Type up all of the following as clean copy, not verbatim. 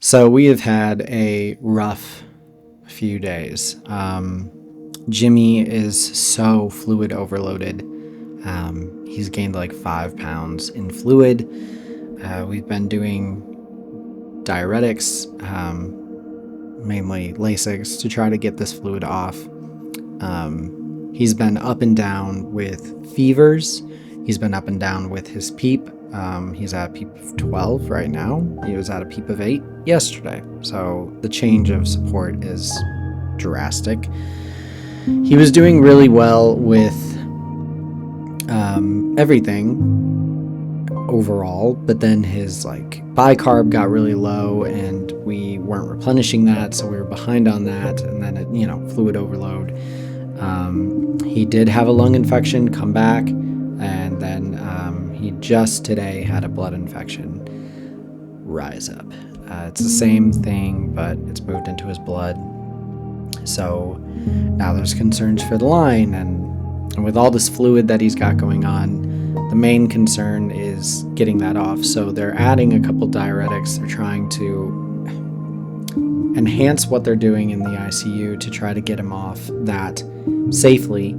So we have had a rough few days. Jimmy is so fluid overloaded. He's gained like 5 pounds in fluid. We've been doing diuretics, mainly Lasix, to try to get this fluid off. He's been up and down with fevers. He's been up and down with his PEEP. He's at a PEEP of 12 right now. He was at a PEEP of 8 yesterday. So the change of support is drastic. He was doing really well with everything overall, but then his bicarb got really low and we weren't replenishing that, so we were behind on that, and then fluid overload. He did have a lung infection come back, and then he just today had a blood infection rise up. It's the same thing, but it's moved into his blood. So now there's concerns for the line, and with all this fluid that he's got going on, the main concern is getting that off. So they're adding a couple diuretics. They're trying to enhance what they're doing in the ICU to try to get him off that safely.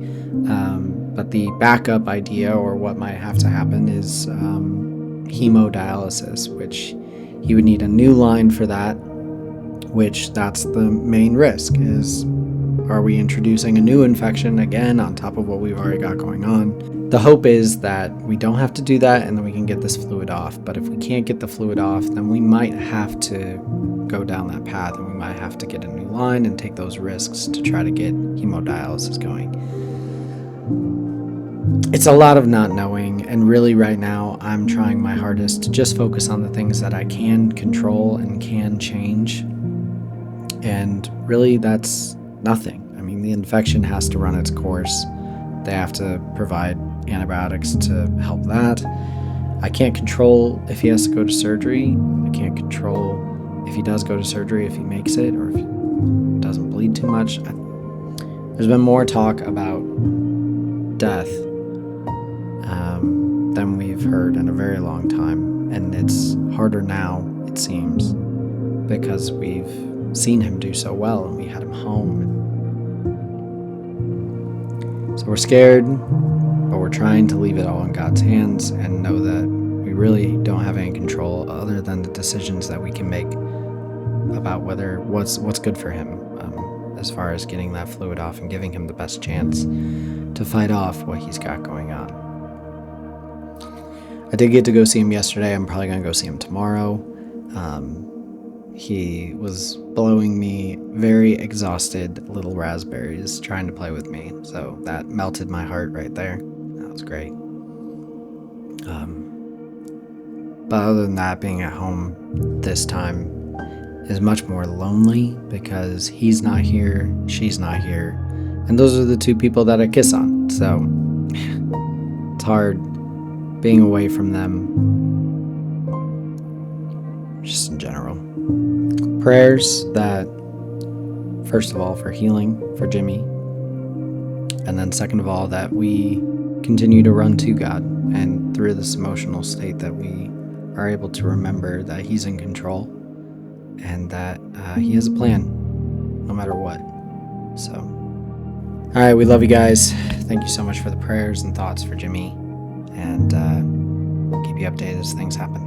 But the backup idea, or what might have to happen, is hemodialysis, which he would need a new line for that, which that's the main risk. Is, are we introducing a new infection again on top of what we've already got going on? The hope is that we don't have to do that and then we can get this fluid off. But if we can't get the fluid off, then we might have to go down that path, and we might have to get a new line and take those risks to try to get hemodialysis going. It's a lot of not knowing, and really right now I'm trying my hardest to just focus on the things that I can control and can change. And really that's nothing. I mean, the infection has to run its course. They have to provide antibiotics to help that. I can't control if he has to go to surgery. I can't control if he does go to surgery, if he makes it, or if he doesn't bleed too much. There's been more talk about death than we've heard in a very long time. And it's harder now, it seems, because we've seen him do so well and we had him home. So we're scared, but we're trying to leave it all in God's hands and know that we really don't have any control other than the decisions that we can make about what's good for him, as far as getting that fluid off and giving him the best chance to fight off what he's got going on. I did get to go see him yesterday. I'm probably going to go see him tomorrow. He was blowing me very exhausted little raspberries trying to play with me. So that melted my heart right there. That was great. But other than that, being at home this time is much more lonely because he's not here, she's not here. And those are the two people that I kiss on. So it's hard being away from them, just in general. Prayers that, first of all, for healing for Jimmy, and then second of all, that we continue to run to God, and through this emotional state that we are able to remember that he's in control and that he has a plan no matter what. So, all right, we love you guys. Thank you so much for the prayers and thoughts for Jimmy, and keep you updated as things happen.